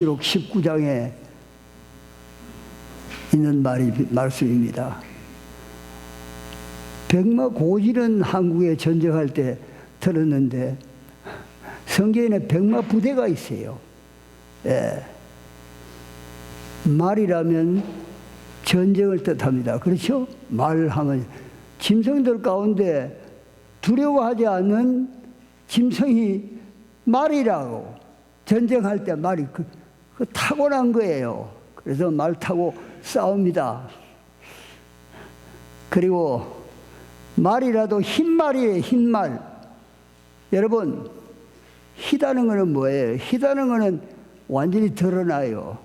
계시록 19장에 있는 말씀입니다. 백마고질은 한국에 전쟁할 때 들었는데 성경에는 백마 부대가 있어요. 예. 말이라면 전쟁을 뜻합니다. 그렇죠? 말하면 짐승들 가운데 두려워하지 않는 짐승이 말이라고. 전쟁할 때 말이 그 타고난 거예요. 그래서 말 타고 싸웁니다. 그리고 말이라도 흰말이에요. 흰말. 여러분, 희다는 거는 뭐예요? 희다는 거는 완전히 드러나요.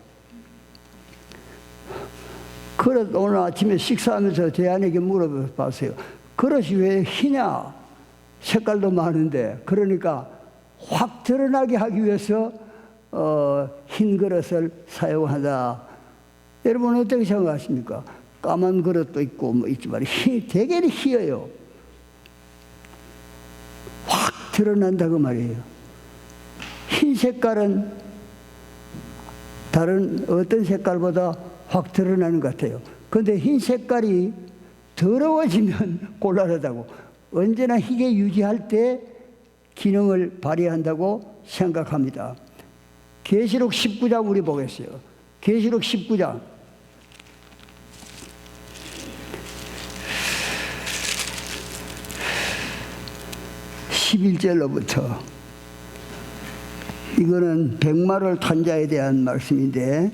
그릇 오늘 아침에 식사하면서 제 아내에게 물어봤어요. 그릇이 왜 희냐? 색깔도 많은데. 그러니까 확 드러나게 하기 위해서 흰 그릇을 사용하다. 여러분 어떻게 생각하십니까? 까만 그릇도 있고 뭐 있지만 대개는 희어요. 확 드러난다고 말이에요. 흰 색깔은 다른 어떤 색깔보다 확 드러나는 것 같아요. 그런데 흰 색깔이 더러워지면 곤란하다고. 언제나 희게 유지할 때 기능을 발휘한다고 생각합니다. 계시록 19장 우리 보겠어요. 계시록 19장 11절로부터 이거는 백마를 탄 자에 대한 말씀인데,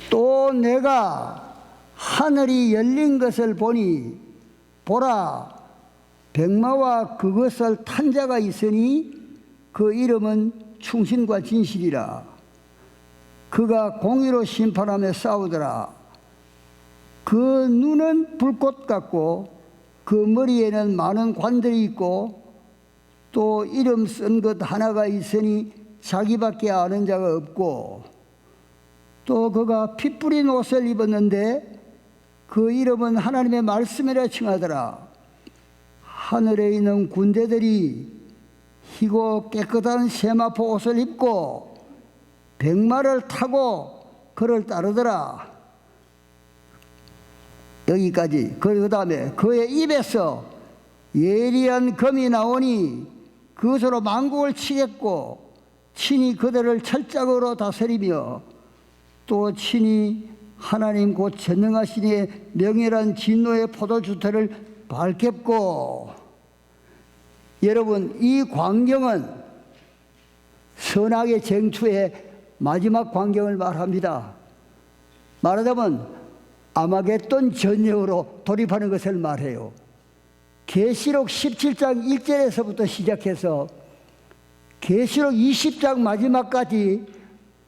또 내가 하늘이 열린 것을 보니 보라, 백마와 그것을 탄 자가 있으니 그 이름은 충신과 진실이라. 그가 공의로 심판하며 싸우더라. 그 눈은 불꽃 같고 그 머리에는 많은 관들이 있고 또 이름 쓴 것 하나가 있으니 자기밖에 아는 자가 없고, 또 그가 피 뿌린 옷을 입었는데 그 이름은 하나님의 말씀이라 칭하더라. 하늘에 있는 군대들이 희고 깨끗한 세마포 옷을 입고 백마를 타고 그를 따르더라. 여기까지. 그 다음에 그의 입에서 예리한 검이 나오니 그것으로 만국을 치겠고 친히 그들을 철장으로 다스리며 또 친히 하나님 곧 전능하신 이의 명예란 진노의 포도주태를 밝혔고. 여러분, 이 광경은 선악의 쟁투의 마지막 광경을 말합니다. 말하자면 아마겟돈 전쟁으로 돌입하는 것을 말해요. 계시록 17장 1절에서부터 시작해서 계시록 20장 마지막까지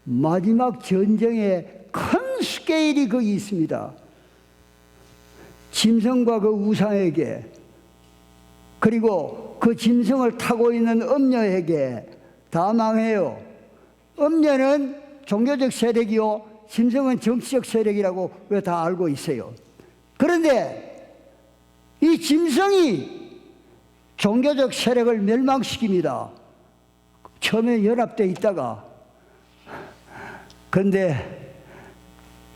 마지막 전쟁의 큰 스케일이 거기 있습니다. 짐승과 그 우상에게, 그리고 그 짐승을 타고 있는 음녀에게 다 망해요. 음녀는 종교적 세력이요, 짐승은 정치적 세력이라고 우리가 다 알고 있어요. 그런데 이 짐승이 종교적 세력을 멸망시킵니다. 처음에 연합되어 있다가. 그런데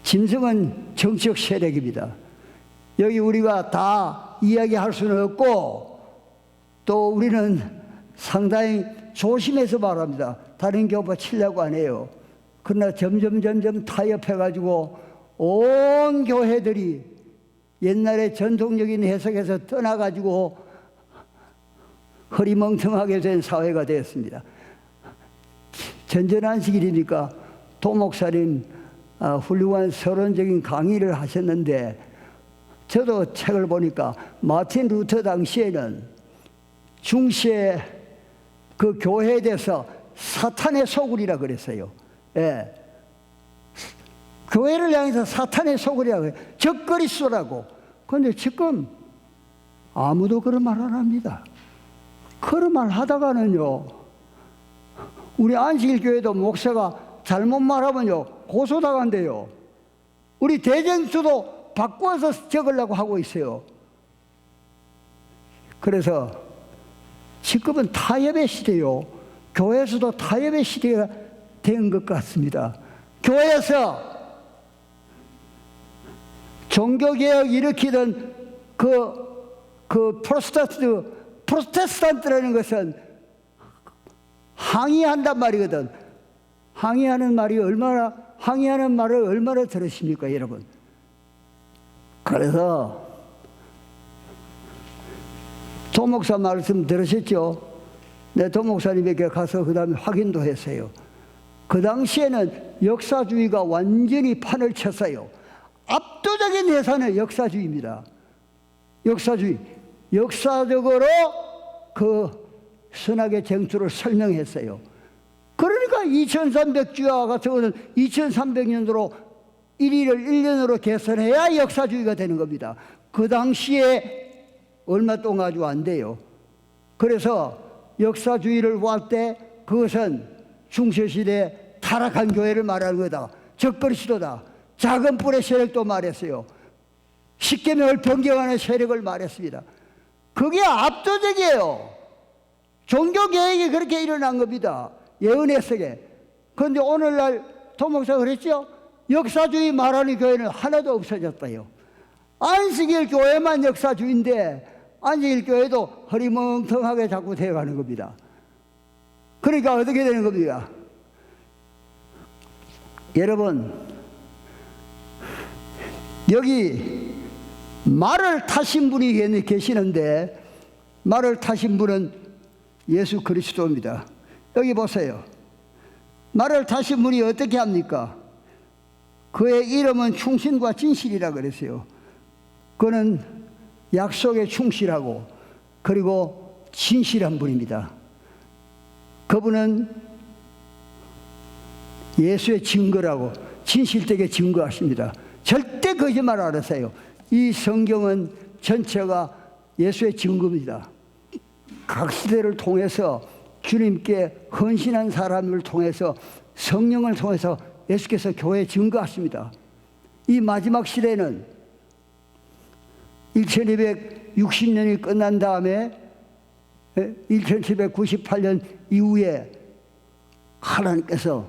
짐승은 정치적 세력입니다. 여기 우리가 다 이야기할 수는 없고, 또 우리는 상당히 조심해서 말합니다. 다른 교파 치려고 안 해요. 그러나 점점 타협해가지고 온 교회들이 옛날에 전통적인 해석에서 떠나가지고 허리멍텅하게 된 사회가 되었습니다. 전전한식이니까 도목사님 훌륭한 서론적인 강의를 하셨는데, 저도 책을 보니까 마틴 루터 당시에는 중시의 그 교회에 대해서 사탄의 소굴이라 그랬어요. 예. 교회를 향해서 사탄의 소굴이라고 해요. 적그리스도라고. 그런데 지금 아무도 그런 말 안 합니다. 그런 말 하다가는요, 우리 안식일교회도 목사가 잘못 말하면요 고소당한대요. 우리 대전수도 바꿔서 적으려고 하고 있어요. 그래서 지금은 타협의 시대요. 교회에서도 타협의 시대가 된 것 같습니다. 교회에서 종교개혁 일으키던 그 프로테스탄트라는 것은 항의한단 말이거든. 항의하는 말을 얼마나 들으십니까, 여러분? 그래서 도목사 말씀 들으셨죠? 내 도목사님에게 가서 그 다음에 확인도 했어요. 그 당시에는 역사주의가 완전히 판을 쳤어요. 압도적인 해산은 역사주의입니다. 역사적으로 그 선악의 쟁투를 설명했어요. 그러니까 2300주와 같은 거는 2300년도로 1일을 1년으로 개선해야 역사주의가 되는 겁니다. 그 당시에 얼마 동안 가지고 안 돼요. 그래서 역사주의를 볼 때 그것은 중세시대 타락한 교회를 말하는 거다. 적그리스도다. 작은 뿔의 세력도 말했어요. 십계명을 변경하는 세력을 말했습니다. 그게 압도적이에요. 종교개혁이 그렇게 일어난 겁니다. 예언의 세계. 그런데 오늘날 도목사가 그랬죠? 역사주의 말하는 교회는 하나도 없어졌다요. 안식일 교회만 역사주의인데 안식일 교회도 허리멍텅하게 자꾸 되어가는 겁니다. 그러니까 어떻게 되는 겁니까? 여러분, 여기 말을 타신 분이 계시는데 말을 타신 분은 예수 그리스도입니다. 여기 보세요. 말을 타신 분이 어떻게 합니까? 그의 이름은 충신과 진실이라 그랬어요. 그는 약속에 충실하고 그리고 진실한 분입니다. 그분은 예수의 증거라고 진실되게 증거하십니다. 절대 거짓말 안 하세요. 이 성경은 전체가 예수의 증거입니다. 각 시대를 통해서 주님께 헌신한 사람을 통해서 성령을 통해서 예수께서 교회에 증거하십니다. 이 마지막 시대는 1260년이 끝난 다음에 1798년 이후에 하나님께서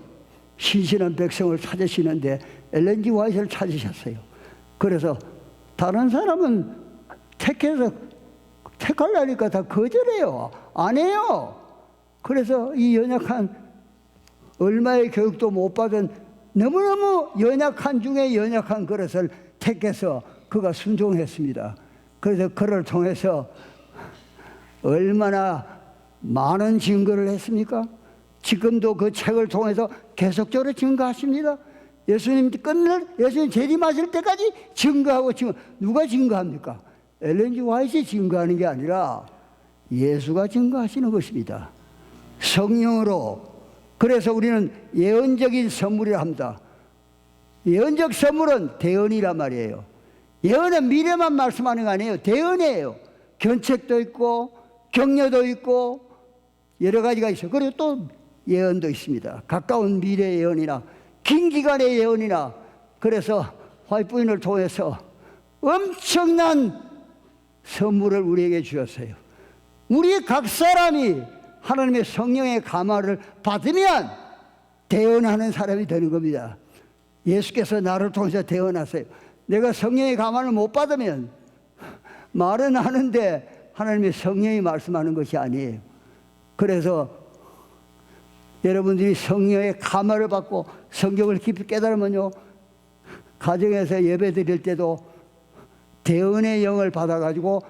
신실한 백성을 찾으시는데 엘렌 G 화이트를 찾으셨어요. 그래서 다른 사람은 택하려니까 다 거절해요. 안 해요. 그래서 이 연약한, 얼마의 교육도 못 받은 너무너무 연약한 중에 연약한 그릇을 택해서 그가 순종했습니다. 그래서 그를 통해서 얼마나 많은 증거를 했습니까? 지금도 그 책을 통해서 계속적으로 증거하십니다. 예수님 재림하실 때까지 증거하고 누가 증거합니까? 엘렌 G 화이트가 증거하는 게 아니라 예수가 증거하시는 것입니다. 성령으로. 그래서 우리는 예언적인 선물이라 합니다. 예언적 선물은 대언이란 말이에요. 예언은 미래만 말씀하는 거 아니에요. 대언이에요. 견책도 있고 격려도 있고 여러 가지가 있어요. 그리고 또 예언도 있습니다. 가까운 미래 예언이나 긴 기간의 예언이나. 그래서 화이트 부인을 통해서 엄청난 선물을 우리에게 주었어요. 우리 각 사람이 하나님의 성령의 감화를 받으면 대언하는 사람이 되는 겁니다. 예수께서 나를 통해서 대언하세요. 내가 성령의 감화를 못 받으면 말은 하는데 하나님의 성령이 말씀하는 것이 아니에요. 그래서 여러분들이 성령의 감화를 받고 성경을 깊이 깨달으면요, 가정에서 예배 드릴 때도 대언의 영을 받아가지고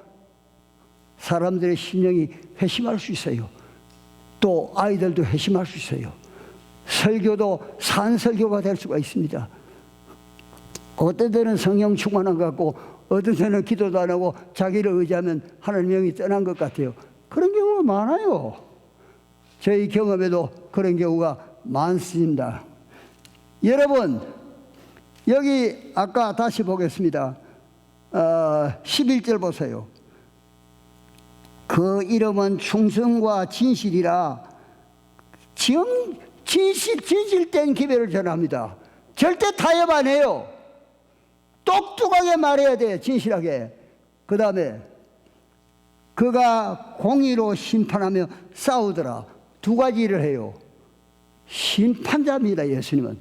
사람들의 심령이 회심할 수 있어요. 또 아이들도 회심할 수 있어요. 설교도 산설교가 될 수가 있습니다. 어떤 때는 성령 충만 안 갖고 어떤 때는 기도도 안 하고 자기를 의지하면 하나님의 영이 떠난 것 같아요. 그런 경우가 많아요. 저희 경험에도 그런 경우가 많습니다. 여러분, 여기 아까 다시 보겠습니다. 11절 보세요. 그 이름은 충성과 진실이라 진실된 기별을 전합니다. 절대 타협 안 해요. 똑똑하게 말해야 돼요. 진실하게. 그 다음에 그가 공의로 심판하며 싸우더라. 두 가지 일을 해요. 심판자입니다. 예수님은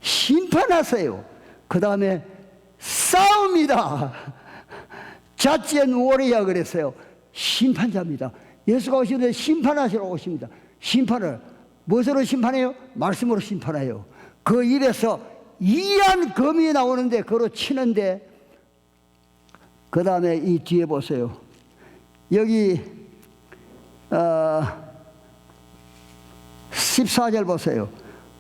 심판하세요. 그 다음에 싸웁니다. 자치엔 워리야 그랬어요. 심판자입니다. 예수가 오시는데 심판하시러 오십니다. 심판을 무엇으로 심판해요? 말씀으로 심판해요. 그 입에서 이한 검이 나오는데 그로 치는데, 그 다음에 이 뒤에 보세요. 여기 14절 보세요.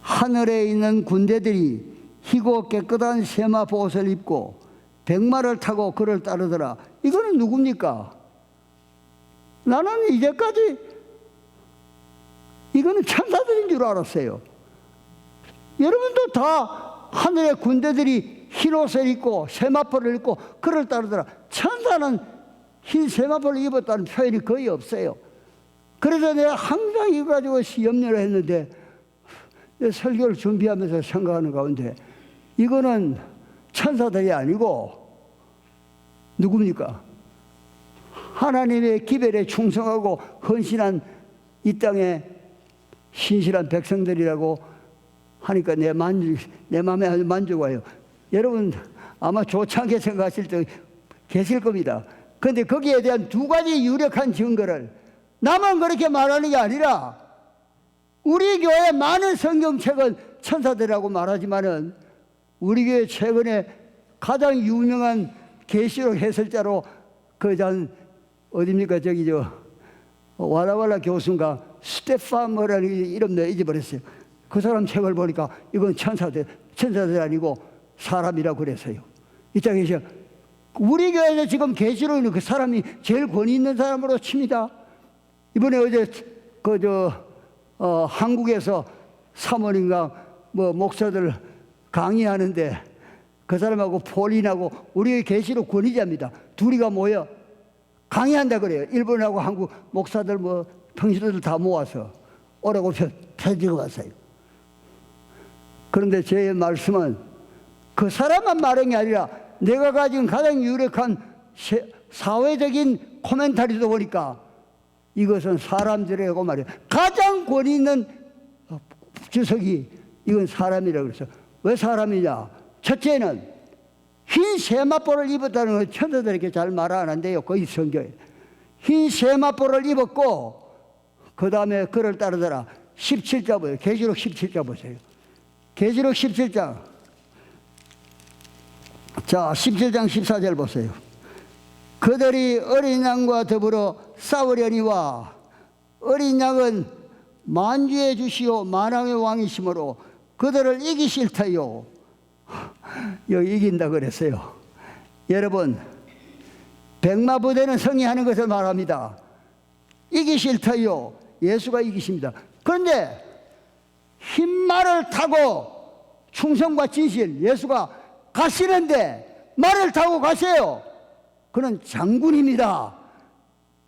하늘에 있는 군대들이 희고 깨끗한 세마포 옷을 입고 백마를 타고 그를 따르더라. 이거는 누굽니까? 나는 이제까지 이거는 천사들인 줄 알았어요. 여러분도 다 하늘의 군대들이 흰 옷을 입고 세마포를 입고 그를 따르더라. 천사는 흰 세마포를 입었다는 표현이 거의 없어요. 그래서 내가 항상 이거 가지고 염려를 했는데, 설교를 준비하면서 생각하는 가운데 이거는 천사들이 아니고 누굽니까? 하나님의 기별에 충성하고 헌신한 이 땅의 신실한 백성들이라고 하니까 내 마음에 아주 만족 와요. 여러분 아마 좋지 않게 생각하실 때 계실 겁니다. 그런데 거기에 대한 두 가지 유력한 증거를 나만 그렇게 말하는 게 아니라 우리 교회 많은 성경책은 천사들이라고 말하지만은 우리 교회 최근에 가장 유명한 계시록 해설자로 어딥니까? 저기 와라와라 교수인가 스테판 뭐라는 이름 내가 잊어버렸어요. 그 사람 책을 보니까 이건 천사들 아니고 사람이라고 그랬어요. 이 장에서 우리 교회에서 지금 계시록 있는 그 사람이 제일 권위 있는 사람으로 칩니다. 이번에 어제 한국에서 사모님과 목사들 강의하는데 그 사람하고 폴린하고 우리 계시록 권위자입니다. 둘이가 모여 강의한다 그래요. 일본하고 한국 목사들 평신도들 다 모아서 오라고 편지가 왔어요. 그런데 제 말씀은 그 사람만 말한 게 아니라 내가 가진 가장 유력한 사회적인 코멘터리도 보니까 이것은 사람들이라고 말이에요. 가장 권위 있는 주석이 이건 사람이라고 그랬어. 왜 사람이냐? 첫째는 흰 세마포를 입었다는 건 천사들에게 잘 말 안 한대요. 거의 성경에. 흰 세마포를 입었고 그 다음에 그를 따르더라. 17장 보세요. 계시록 17장 보세요. 계시록 17장. 자, 17장 14절 보세요. 그들이 어린 양과 더불어 싸우려니와 어린 양은 만주의 주시오 만왕의 왕이시므로 그들을 이기실 터요. 여기 이긴다 그랬어요. 여러분 백마부대는 승리하는 것을 말합니다. 이기실 터요. 예수가 이기십니다. 그런데 흰 말을 타고 충성과 진실 예수가 가시는데 말을 타고 가세요. 그는 장군입니다.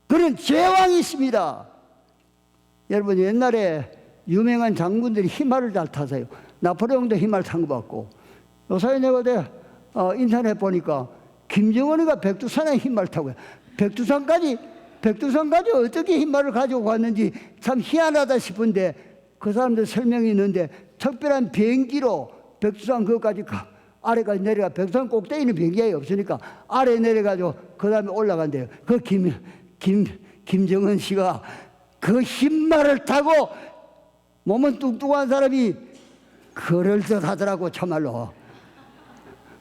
그는 제왕이십니다. 여러분 옛날에 유명한 장군들이 흰말을 잘 타세요. 나폴레옹도 흰말 탄 거 같고, 요사이 내가 인터넷 보니까 김정은이가 백두산에 흰말 타고, 백두산까지 어떻게 흰말을 가지고 갔는지 참 희한하다 싶은데 그 사람들 설명이 있는데 특별한 비행기로 백두산 그것까지 아래까지 내려가. 백두산 꼭대기는 비행기가 없으니까 아래 내려가지고 그 다음에 올라간대요. 그 김정은 씨가 그 흰말을 타고 몸은 뚱뚱한 사람이 그럴 듯 하더라고. 참말로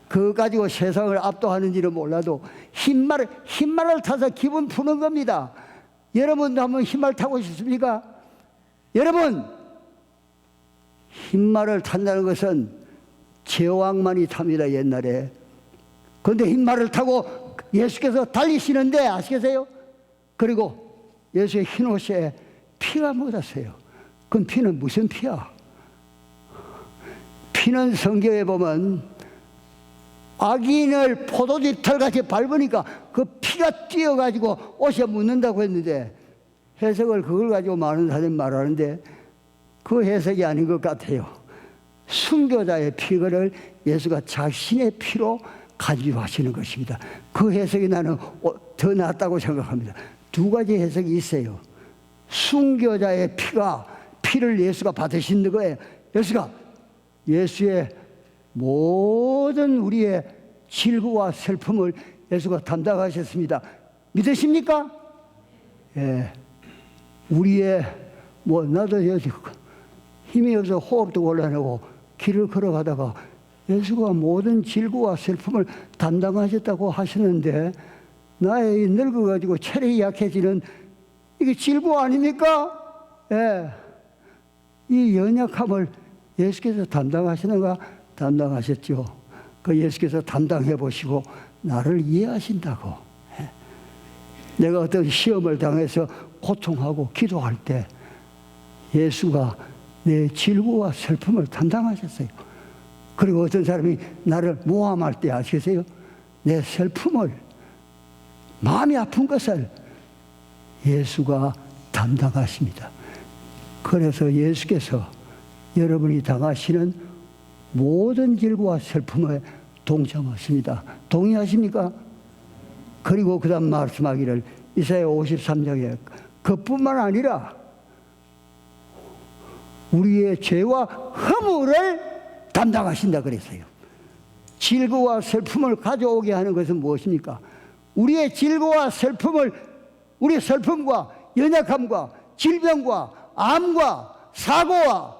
그거 가지고 세상을 압도하는지는 몰라도 흰말을 타서 기분 푸는 겁니다. 여러분도 한번 흰말 타고 싶습니까? 여러분 흰말을 탄다는 것은 제왕만이 탑니다. 옛날에. 그런데 흰말을 타고 예수께서 달리시는데 아시겠어요? 그리고 예수의 흰 옷에 피가 묻었어요. 그럼 피는 무슨 피야? 피는 성경에 보면 악인을 포도즙 털같이 밟으니까 그 피가 뛰어가지고 옷에 묻는다고 했는데 해석을 그걸 가지고 많은 사람이 말하는데 그 해석이 아닌 것 같아요. 순교자의 피를 예수가 자신의 피로 간주하시는 것입니다. 그 해석이 나는 더 낫다고 생각합니다. 두 가지 해석이 있어요. 순교자의 피가 피를 예수가 받으신 거예요. 예수의 모든 우리의 질고와 슬픔을 예수가 담당하셨습니다. 믿으십니까? 예. 우리의 나도 여지 힘이 없어 호흡도 곤란하고 길을 걸어가다가 예수가 모든 질고와 슬픔을 담당하셨다고 하시는데 나의 늙어가지고 체력이 약해지는 이게 질고 아닙니까? 예. 이 연약함을 예수께서 담당하시는가? 담당하셨죠. 그 예수께서 담당해 보시고 나를 이해하신다고. 예. 내가 어떤 시험을 당해서 고통하고 기도할 때 예수가 내 질고와 슬픔을 담당하셨어요. 그리고 어떤 사람이 나를 모함할 때 아시겠어요? 내 슬픔을, 마음이 아픈 것을 예수가 담당하십니다. 그래서 예수께서 여러분이 당하시는 모든 질고와 슬픔에 동참하십니다. 동의하십니까? 그리고 그 다음 말씀하기를 이사야 53장에 그뿐만 아니라 우리의 죄와 허물을 담당하신다 그랬어요. 질고와 슬픔을 가져오게 하는 것은 무엇입니까? 우리의 질고와 슬픔을, 우리의 슬픔과 연약함과 질병과 암과 사고와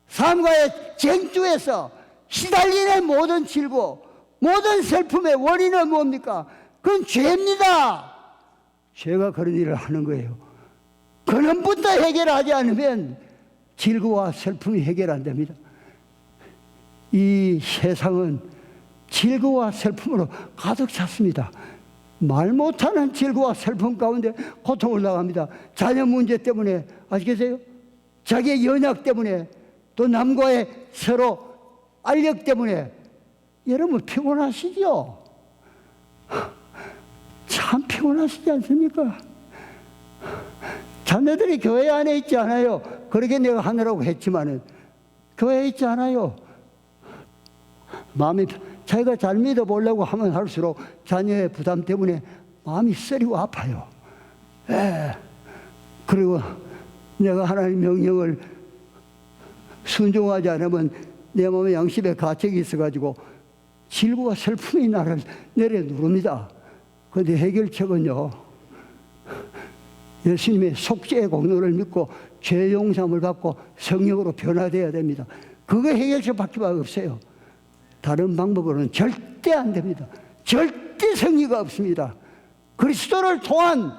삶과의 쟁투에서 시달리는 모든 질고, 모든 슬픔의 원인은 뭡니까? 그건 죄입니다. 죄가 그런 일을 하는 거예요. 근원부터 해결하지 않으면 질고와 슬픔이 해결 안 됩니다. 이 세상은 질고와 슬픔으로 가득 찼습니다. 말 못하는 질고와 슬픔 가운데 고통을 당합니다. 자녀 문제 때문에, 아시겠어요? 자기의 연약 때문에, 또 남과의 서로 알력 때문에. 여러분 피곤하시죠? 참 피곤하시지 않습니까? 자녀들이 교회 안에 있지 않아요. 그렇게 내가 하느라고 했지만은 교회에 있지 않아요. 마음이, 자기가 잘 믿어보려고 하면 할수록 자녀의 부담 때문에 마음이 쓰리고 아파요. 예. 그리고 내가 하나님의 명령을 순종하지 않으면 내 마음에 양심의 가책이 있어가지고 질고와 슬픔이 나를 내려 누릅니다. 그런데 해결책은요, 예수님의 속죄의 공로를 믿고 죄 용서함을 받고 성령으로 변화되어야 됩니다. 그거 해결책밖에 없어요. 다른 방법으로는 절대 안 됩니다. 절대 성리가 없습니다. 그리스도를 통한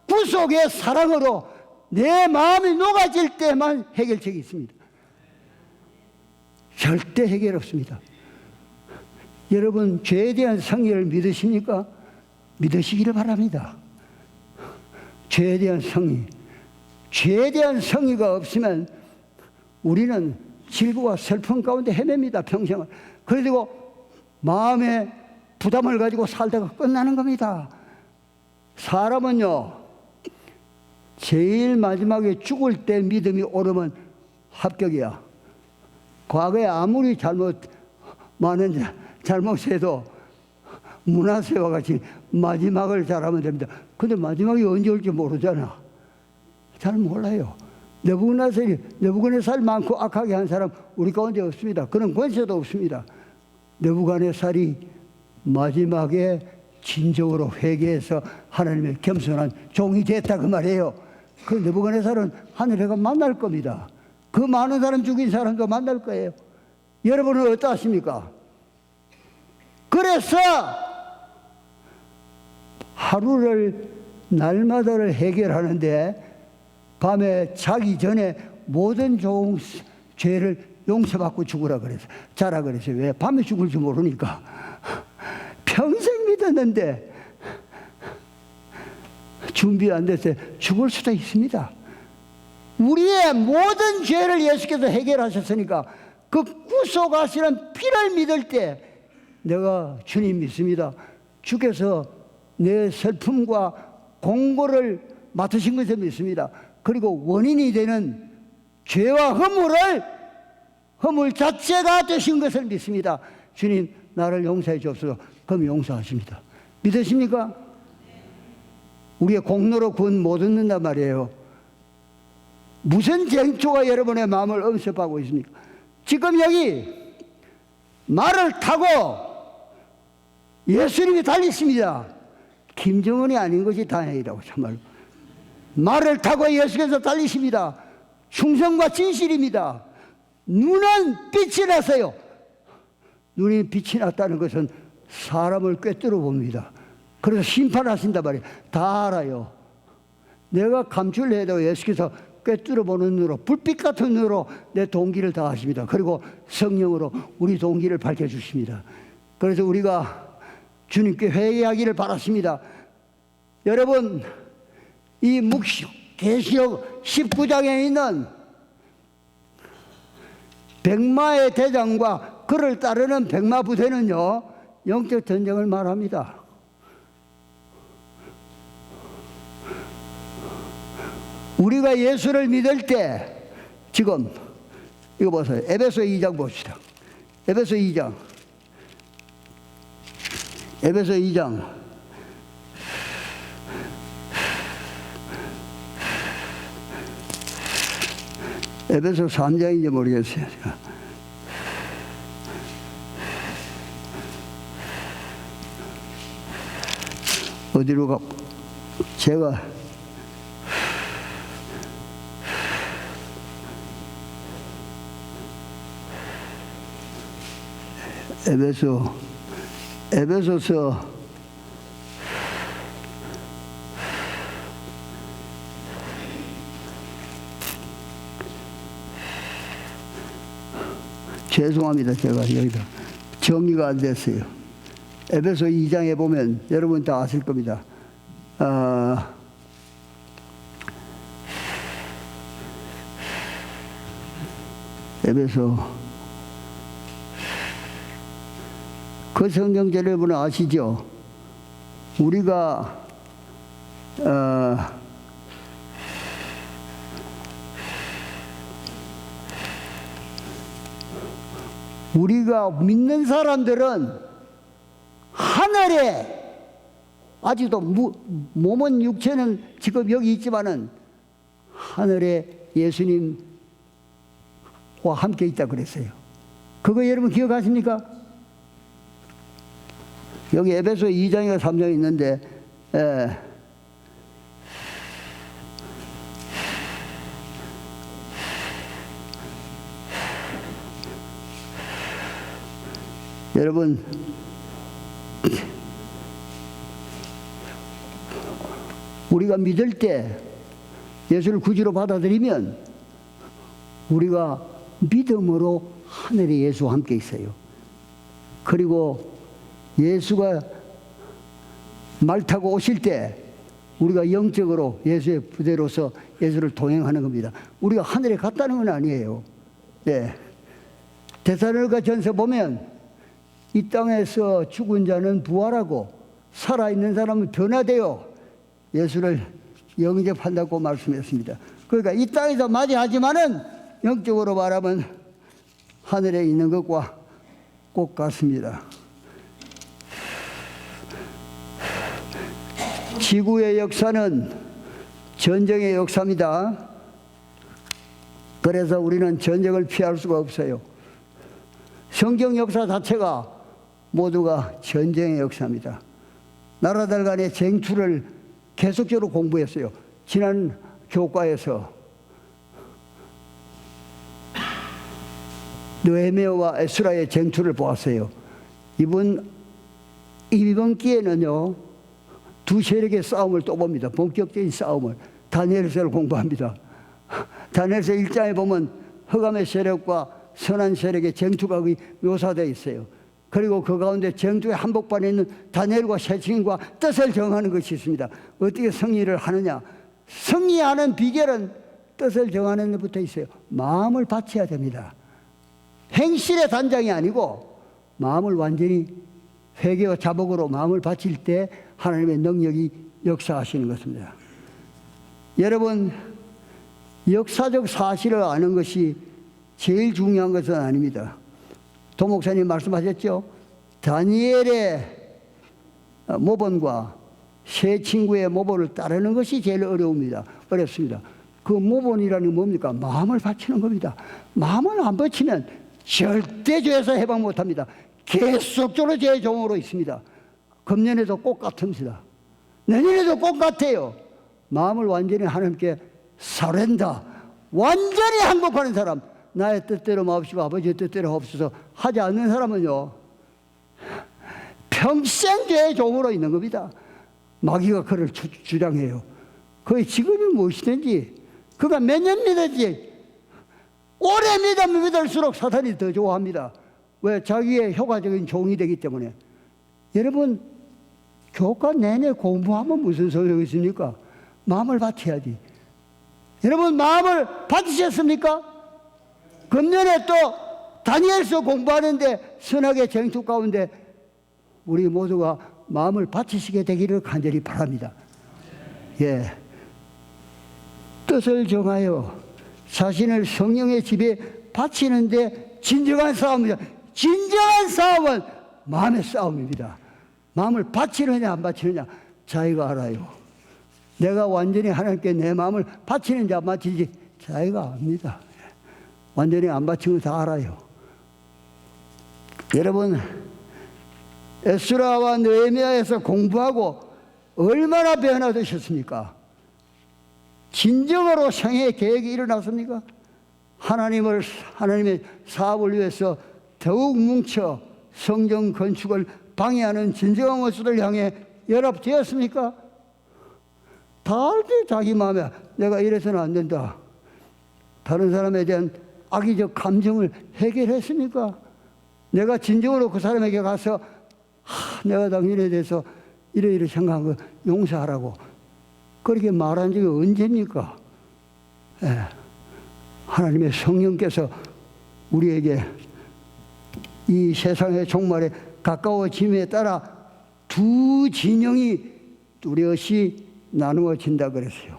구속의 사랑으로 내 마음이 녹아질 때만 해결책이 있습니다. 절대 해결 없습니다. 여러분 죄에 대한 성리를 믿으십니까? 믿으시기를 바랍니다. 죄에 대한 성리, 죄에 대한 성리가 없으면 우리는 질고와 슬픔 가운데 헤맵니다. 평생을. 그리고 마음의 부담을 가지고 살다가 끝나는 겁니다. 사람은요, 제일 마지막에 죽을 때 믿음이 오르면 합격이야. 과거에 아무리 많은 잘못해도 문하세와 같이 마지막을 잘하면 됩니다. 근데 마지막이 언제 올지 모르잖아. 잘 몰라요. 느부갓네살 많고 악하게 한 사람 우리 가운데 없습니다. 그런 권세도 없습니다. 느부갓네살이 마지막에 진정으로 회개해서 하나님의 겸손한 종이 됐다 그 말이에요. 그 느부갓네살은 하늘에 가 만날 겁니다. 그 많은 사람 죽인 사람도 만날 거예요. 여러분은 어떠십니까? 그래서 하루를 날마다를 해결하는데 밤에 자기 전에 모든 좋은 죄를 용서받고 죽으라 그래서 자라 그랬어요. 왜? 밤에 죽을 줄 모르니까. 평생 믿었는데 준비 안 돼서 죽을 수도 있습니다. 우리의 모든 죄를 예수께서 해결하셨으니까 그 구속하시는 피를 믿을 때 내가 주님 믿습니다. 주께서 내 슬픔과 공고를 맡으신 것을 믿습니다. 그리고 원인이 되는 죄와 허물 자체가 되신 것을 믿습니다. 주님 나를 용서해 주옵소서. 그럼 용서하십니다. 믿으십니까? 우리의 공로로 구원 못 얻는단 말이에요. 무슨 쟁초가 여러분의 마음을 엄습하고 있습니까? 지금 여기 말을 타고 예수님이 달리십니다. 김정은이 아닌 것이 다행이라고 참말로. 말을 타고 예수께서 달리십니다. 충성과 진실입니다. 눈은 빛이 났어요. 눈이 빛이 났다는 것은 사람을 꿰뚫어 봅니다. 그래서 심판하신단 말이에요. 다 알아요. 내가 감출해도 예수께서 꿰뚫어 보는 눈으로, 불빛 같은 눈으로 내 동기를 다 하십니다. 그리고 성령으로 우리 동기를 밝혀주십니다. 그래서 우리가 주님께 회개하기를 바랐습니다. 여러분, 이 계시록 19장에 있는 백마의 대장과 그를 따르는 백마 부대는요, 영적 전쟁을 말합니다. 우리가 예수를 믿을 때, 지금 이거 보세요. 에베소 2장 봅시다. 에베소 2장. 에베소 2장. 에베소 3장인지 모르겠어요. 어디로 가? 제가 에베소서 '죄송합니다. 제가 여기다 정리가 안 됐어요. 에베소 2장에 보면 여러분 다 아실 겁니다. 에베소, 그 성경절 여러분 아시죠? 우리가 믿는 사람들은 하늘에, 아직도 몸은 육체는 지금 여기 있지만은 하늘에 예수님과 함께 있다 그랬어요. 그거 여러분 기억하십니까? 여기 에베소 2장이나 3장이 있는데, 여러분, 우리가 믿을 때 예수를 구주로 받아들이면 우리가 믿음으로 하늘에 예수와 함께 있어요. 그리고 예수가 말 타고 오실 때 우리가 영적으로 예수의 부대로서 예수를 동행하는 겁니다. 우리가 하늘에 갔다는 건 아니에요. 네. 데살로니가 전서 보면 이 땅에서 죽은 자는 부활하고 살아있는 사람은 변화되어 예수를 영접한다고 말씀했습니다. 그러니까 이 땅에서 맞이하지만은 영적으로 말하면 하늘에 있는 것과 꼭 같습니다. 지구의 역사는 전쟁의 역사입니다. 그래서 우리는 전쟁을 피할 수가 없어요. 성경 역사 자체가 모두가 전쟁의 역사입니다. 나라들 간의 쟁투를 계속적으로 공부했어요. 지난 교과에서 느헤미야와 에스라의 쟁투를 보았어요. 이번 기회는요, 두 세력의 싸움을 또 봅니다. 본격적인 싸움을. 다니엘서를 공부합니다. 다니엘서 1장에 보면 흑암의 세력과 선한 세력의 쟁투가 묘사되어 있어요. 그리고 그 가운데 쟁투의 한복판에 있는 다니엘과 세 증인과 뜻을 정하는 것이 있습니다. 어떻게 승리를 하느냐? 승리하는 비결은 뜻을 정하는 데부터 있어요. 마음을 바쳐야 됩니다. 행실의 단장이 아니고 마음을 완전히 회개와 자복으로 마음을 바칠 때 하나님의 능력이 역사하시는 것입니다. 여러분, 역사적 사실을 아는 것이 제일 중요한 것은 아닙니다. 도 목사님 말씀하셨죠? 다니엘의 모본과 세 친구의 모본을 따르는 것이 제일 어렵습니다. 그 모본이라는 게 뭡니까? 마음을 바치는 겁니다. 마음을 안 바치면 절대 죄에서 해방 못합니다. 계속적으로 죄의 종으로 있습니다. 금년에도 꼭 같습니다. 내년에도 꼭 같아요. 마음을 완전히 하나님께 서렌다, 완전히 항복하는 사람, 나의 뜻대로 마옵시고 아버지의 뜻대로 하옵소서 하지 않는 사람은요, 평생 죄의 종으로 있는 겁니다. 마귀가 그를 주장해요. 그의 직업이 무엇이든지, 그가 몇 년 믿었지, 오래 믿으면 믿을수록 사탄이 더 좋아합니다. 왜? 자기의 효과적인 종이 되기 때문에. 여러분, 교과 내내 공부하면 무슨 소용이 있습니까? 마음을 바쳐야지. 여러분, 마음을 바치셨습니까? 금년에 또 다니엘서 공부하는데 선악의 정투 가운데 우리 모두가 마음을 바치시게 되기를 간절히 바랍니다. 예. 뜻을 정하여 자신을 성령의 집에 바치는데 진정한 싸움입니다. 진정한 싸움은 마음의 싸움입니다. 마음을 바치느냐 안 바치느냐 자기가 알아요. 내가 완전히 하나님께 내 마음을 바치는지 안 바치는지 자기가 압니다. 완전히 안 바치는 거 다 알아요. 여러분, 에스라와 느헤미야에서 공부하고 얼마나 변화되셨습니까? 진정으로 생애 계획이 일어났습니까? 하나님의 사업을 위해서 더욱 뭉쳐 성전 건축을 방해하는 진정한 원수들 향해 연합되었습니까? 다 알 때 자기 마음에 내가 이래서는 안 된다. 다른 사람에 대한 악의적 감정을 해결했습니까? 내가 진정으로 그 사람에게 가서 내가 당신에 대해서 이래 생각한 거 용서하라고 그렇게 말한 적이 언제입니까? 예. 하나님의 성령께서 우리에게 이 세상의 종말에 가까워짐에 따라 두 진영이 뚜렷이 나누어진다 그랬어요.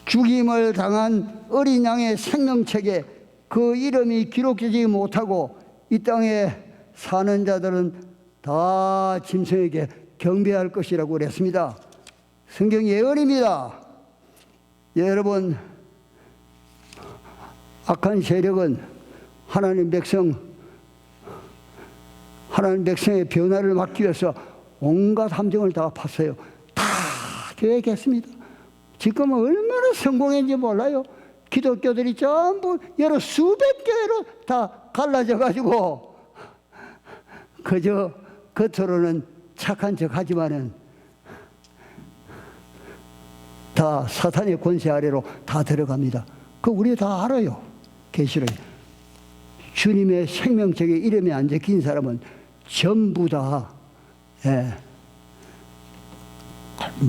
죽임을 당한 어린 양의 생명책에 그 이름이 기록되지 못하고 이 땅에 사는 자들은 다 짐승에게 경배할 것이라고 그랬습니다. 성경 예언입니다. 여러분, 악한 세력은 하나님 백성의 변화를 막기 위해서 온갖 함정을 다 팠어요. 다 계획했습니다. 지금은 얼마나 성공했는지 몰라요. 기독교들이 전부 여러 수백 교회로 다 갈라져 가지고 그저 겉으로는 착한 척 하지만은 다 사탄의 권세 아래로 다 들어갑니다. 그거 우리 다 알아요. 계시록 주님의 생명책에 이름이 안 적힌 사람은 전부 다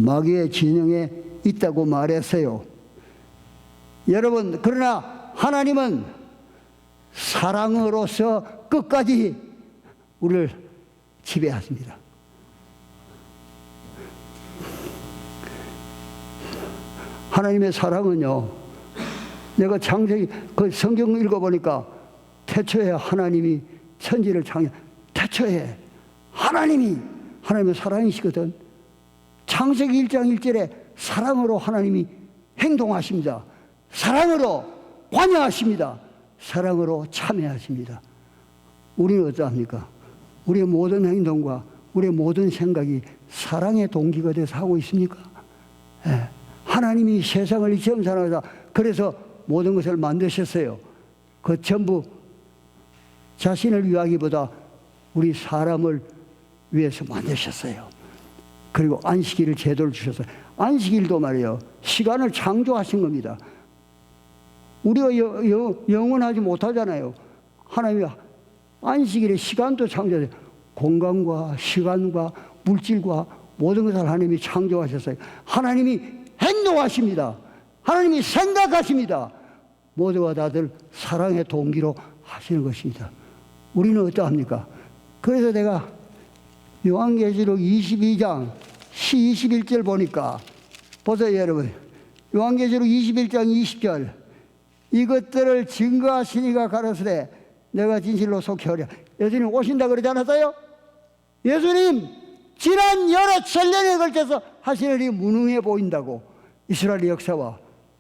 마귀의 진영에 있다고 말했어요. 여러분, 그러나 하나님은 사랑으로서 끝까지 우리를 지배하십니다. 하나님의 사랑은요, 내가 창세기 그 성경 읽어보니까 태초에 하나님이 천지를 태초에 하나님의 사랑이시거든. 창세기 1장 1절에 사랑으로 하나님이 행동하십니다. 사랑으로 관여하십니다. 사랑으로 참여하십니다. 우리는 어떠합니까? 우리의 모든 행동과 우리의 모든 생각이 사랑의 동기가 돼서 하고 있습니까? 예. 하나님이 세상을 처음 사랑하사 그래서 모든 것을 만드셨어요. 그 전부 자신을 위하기보다 우리 사람을 위해서 만드셨어요. 그리고 안식일을 제도를 주셨어요. 안식일도 말이에요, 시간을 창조하신 겁니다. 우리가 영원하지 못하잖아요. 하나님이 안식일에 시간도 창조해요. 공간과 시간과 물질과 모든 것을 하나님이 창조하셨어요. 하나님이 행동하십니다. 하나님이 생각하십니다. 모두가 다들 사랑의 동기로 하시는 것입니다. 우리는 어떠합니까? 그래서 내가 요한계시록 22장 21절 보니까 보세요, 여러분. 요한계시록 21장 20절 이것들을 증거하시니가 가로으되 내가 진실로 속히 예수님 오신다 그러지 않았어요? 예수님 지난 여러 천년에 걸쳐서 하시는 일이 무능해 보인다고. 이스라엘의 역사와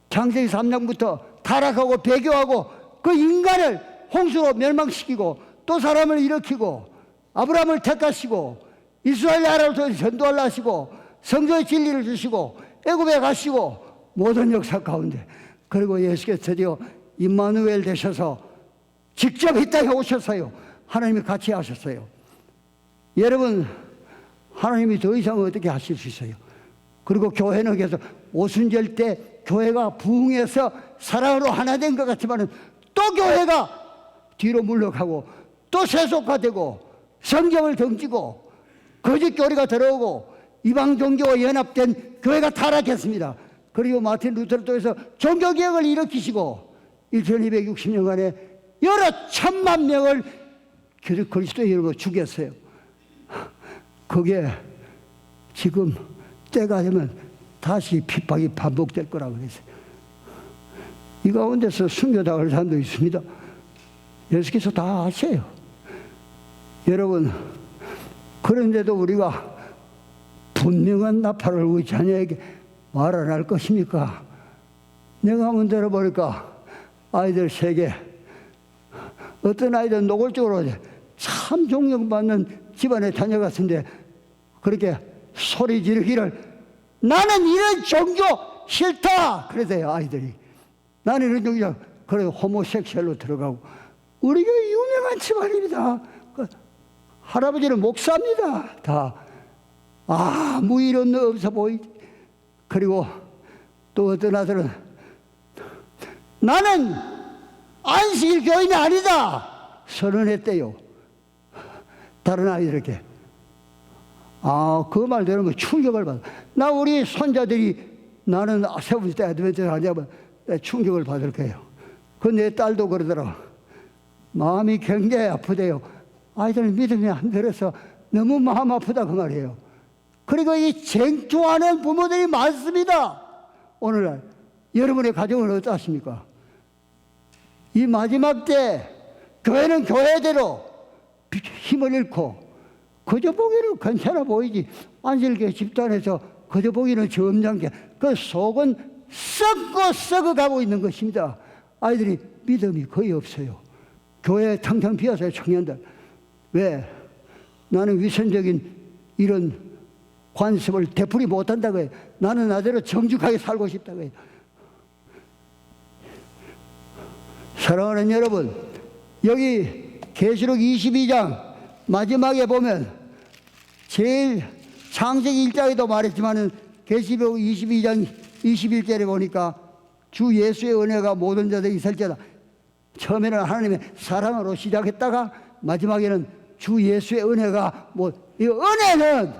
창세기 3장부터 타락하고 배교하고 그 인간을 홍수로 멸망시키고 또 사람을 일으키고 아브라함을 택하시고 이스라엘 나라를 통해서 전도하려 하시고 성전의 진리를 주시고 애굽에 가시고 모든 역사 가운데 그리고 예수께서 드디어 임마누엘 되셔서 직접 이 땅에 오셨어요. 하나님이 같이 하셨어요. 여러분, 하나님이 더 이상 어떻게 하실 수 있어요? 그리고 교회는 계속 오순절 때 교회가 부흥해서 사랑으로 하나 된 것 같지만은 또 교회가 뒤로 물러가고 또 세속화되고 성경을 던지고 거짓 교리가 들어오고 이방 종교와 연합된 교회가 타락했습니다. 그리고 마틴 루터를 통해서 종교개혁을 일으키시고 1260년간에 여러 천만 명을 그리스도의 이름으로 죽였어요. 그게 지금 때가 되면 다시 핍박이 반복될 거라고 그랬어요. 이 가운데서 순교당할 사람도 있습니다. 예수께서 다 아세요. 여러분, 그런데도 우리가 분명한 나팔을 우리 자녀에게 말 안 할 것입니까? 내가 한번 들어보니까 아이들 세계 어떤 아이들은 노골적으로 참 존경받는 집안의 자녀 같은데 그렇게 소리 지르기를 나는 이런 종교 싫다 그러세요. 아이들이 나는 이런 종교 그래 호모섹슈얼로 들어가고 우리가 유명한 집안입니다. 그 할아버지는 목사입니다. 다 아무 일 없어 보이지. 그리고 또 어떤 아들은 나는 안식일 교인이 아니다 선언했대요. 다른 아이들에게 그 말 들으면 충격을 받아. 나 우리 손자들이 나는 세븐데이 어드벤처를 하냐면 충격을 받을 거예요. 그 내 딸도 그러더라. 마음이 굉장히 아프대요. 아이들 믿음이 안 들어서 너무 마음 아프다 그 말이에요. 그리고 이 쟁투하는 부모들이 많습니다. 오늘날 여러분의 가정은 어떠십니까? 이 마지막 때 교회는 교회대로 힘을 잃고 그저 보기는 괜찮아 보이지. 안식일 집단에서 그저 보기는 점잖게 그 속은 썩어가고 있는 것입니다. 아이들이 믿음이 거의 없어요. 교회 텅텅 비었어요. 청년들. 왜? 나는 위선적인 이런 관습을 되풀이 못한다고 해요. 나는 나대로 정직하게 살고 싶다고 해요. 사랑하는 여러분, 여기 계시록 22장 마지막에 보면 제일 창세기 1장에도 말했지만은 계시록 22장 21절에 보니까 주 예수의 은혜가 모든 자들에게 있을지어다. 처음에는 하나님의 사랑으로 시작했다가 마지막에는 주 예수의 은혜가 이 은혜는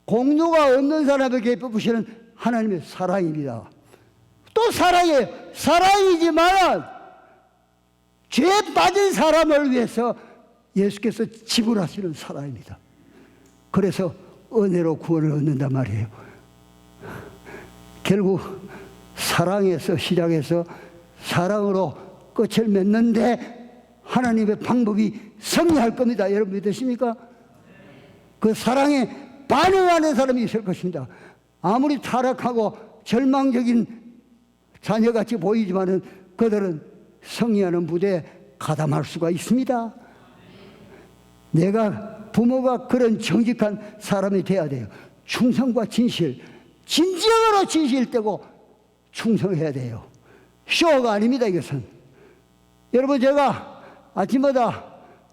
공로가 없는 사람에게 베푸시는 하나님의 사랑입니다. 또 사랑이에요. 사랑이지만 죄 빠진 사람을 위해서 예수께서 지불하시는 사랑입니다. 그래서 은혜로 구원을 얻는단 말이에요. 결국 사랑에서 시작해서 사랑으로 끝을 맺는데 하나님의 방법이 승리할 겁니다. 여러분 믿으십니까? 그 사랑에 반응하는 사람이 있을 것입니다. 아무리 타락하고 절망적인 자녀같이 보이지만은 그들은 승리하는 무대에 가담할 수가 있습니다. 내가 부모가 그런 정직한 사람이 돼야 돼요. 충성과 진실, 진정으로 진실되고 충성해야 돼요. 쇼가 아닙니다. 이것은. 여러분 제가 아침마다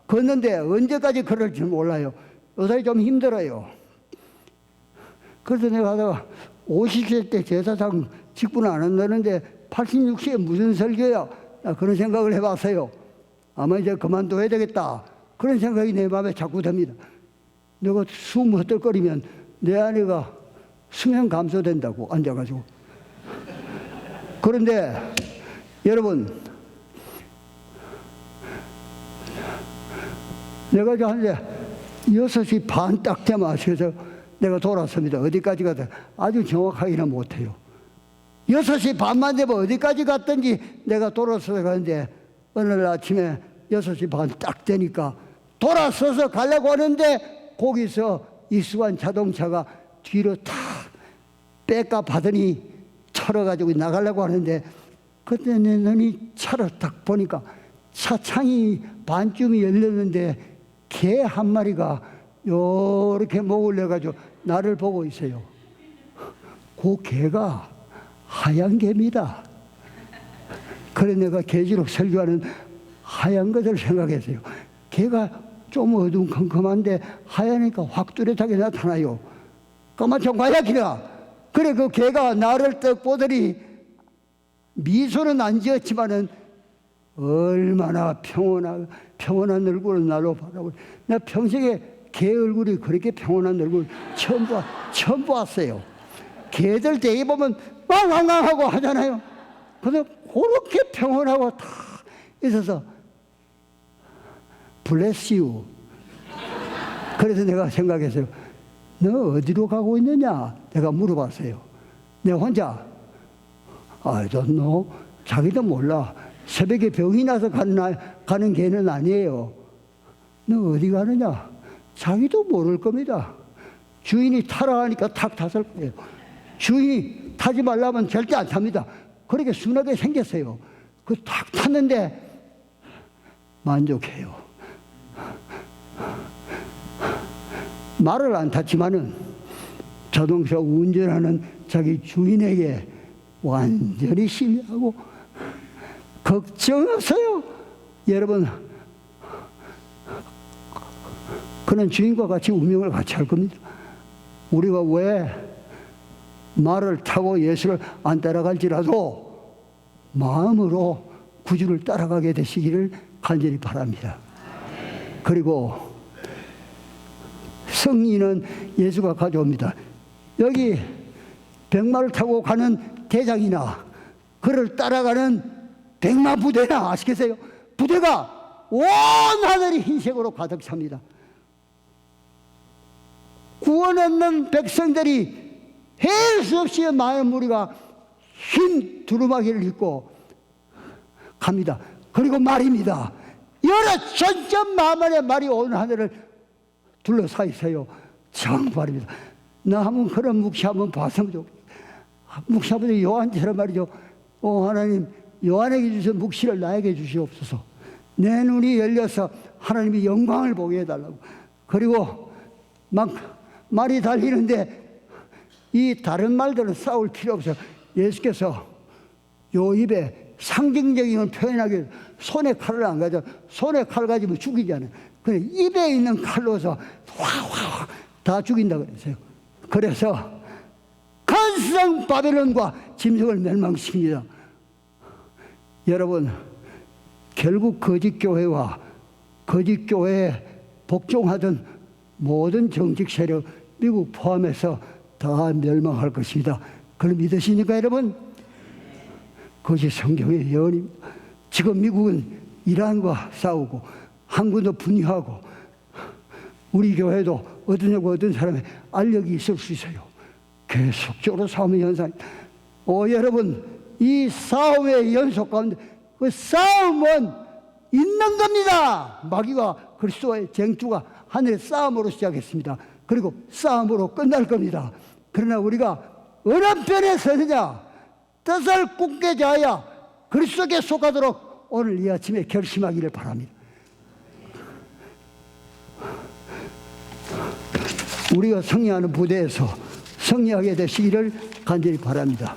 걷는데 언제까지 걸을지 몰라요. 요새 좀 힘들어요. 그래서 내가 하다가 50세 때 제사장 직분을 안 한다는데 86세에 무슨 설교야? 그런 생각을 해봤어요. 아마 이제 그만둬야 되겠다. 그런 생각이 내 마음에 자꾸 듭니다. 내가 숨 헛들거리면 내 아내가 수면 감소된다고 앉아가지고. 그런데 여러분 내가 이제 한 6시 반 딱 되면 아셔서 내가 돌아섭니다. 어디까지 가든 아주 정확하게는 못해요. 6시 반만 되면 어디까지 갔든지 내가 돌아서서 가는데 어느 날 아침에 6시 반 딱 되니까 돌아서서 가려고 하는데 거기서 익숙한 자동차가 뒤로 탁 백업 하더니 툭 털어가지고 나가려고 하는데 그때 내 눈이 차를 딱 보니까 차 창이 반쯤이 열렸는데 개 한 마리가 요렇게 목을 내가지고 나를 보고 있어요. 그 개가 하얀 개입니다. 그래 내가 개지록 설교하는 하얀 것을 생각했어요. 개가 좀 어두컴컴한데 하얘니까 확 뚜렷하게 나타나요. 까마총 과야기라. 그래 그 개가 나를 떡 보더니 미소는 안 지었지만은 얼마나 평온한 얼굴을 나로 바라보고, 나 평생에 개 얼굴이 그렇게 평온한 얼굴 처음 보았어요. 개들 대개 보면 왕왕왕하고 하잖아요. 근데 그렇게 평온하고 다 있어서 bless you. 그래서 내가 생각했어요. 너 어디로 가고 있느냐? 내가 물어봤어요. 내가 혼자 I don't know. 자기도 몰라. 새벽에 병이 나서 가는 개는 아니에요. 너 어디 가느냐? 자기도 모를 겁니다. 주인이 타라 하니까 탁 탔을 거예요. 주인이 타지 말라면 절대 안 탑니다. 그렇게 순하게 생겼어요. 그 탁 탔는데 만족해요. 말을 안 탔지만은 자동차 운전하는 자기 주인에게 완전히 신뢰하고 걱정 없어요. 여러분, 그는 주인과 같이 운명을 같이 할 겁니다. 우리가 왜 말을 타고 예수를 안 따라갈지라도 마음으로 구주를 따라가게 되시기를 간절히 바랍니다. 그리고 승리는 예수가 가져옵니다. 여기 백마를 타고 가는 대장이나 그를 따라가는 백마 부대나 아시겠어요? 부대가 온 하늘이 흰색으로 가득 찹니다. 구원 없는 백성들이 헬 수 없이 많은 무리가 흰 두루마기를 입고 갑니다. 그리고 말입니다. 여러 천천만만의 말이 온 하늘을 둘러싸 있어요. 정말입니다. 나 한번 그런 묵시 한번 봤으면 좋겠어요. 묵시 한번 요한처럼 말이죠. 하나님, 요한에게 주신 묵시를 나에게 주시옵소서. 내 눈이 열려서 하나님이 영광을 보게 해달라고. 그리고 막 말이 달리는데 이 다른 말들은 싸울 필요 없어요. 예수께서 요 입에 상징적인 걸 표현하기 위해서 손에 칼을 안 가져. 손에 칼 가지면 죽이잖아요. 그래 입에 있는 칼로서 확 다 죽인다고 그랬어요. 그래서 건성 바벨론과 짐승을 멸망시킵니다. 여러분, 결국 거짓 교회와 거짓 교회에 복종하던 모든 정직 세력, 미국 포함해서 다 멸망할 것입니다. 그걸 믿으시니까 여러분? 그것이 성경의 예언입니다. 지금 미국은 이란과 싸우고 한국도 분유하고 우리 교회도 어떤 사람의 알력이 있을 수 있어요. 계속적으로 싸움의 현상. 여러분, 이 싸움의 연속 가운데 그 싸움은 있는 겁니다. 마귀와 그리스도의 쟁투가 하늘의 싸움으로 시작했습니다. 그리고 싸움으로 끝날 겁니다. 그러나 우리가 어느 편에 서느냐, 뜻을 굳게 자하여 그리스도께 속하도록 오늘 이 아침에 결심하기를 바랍니다. 우리가 승리하는 부대에서 승리하게 되시기를 간절히 바랍니다.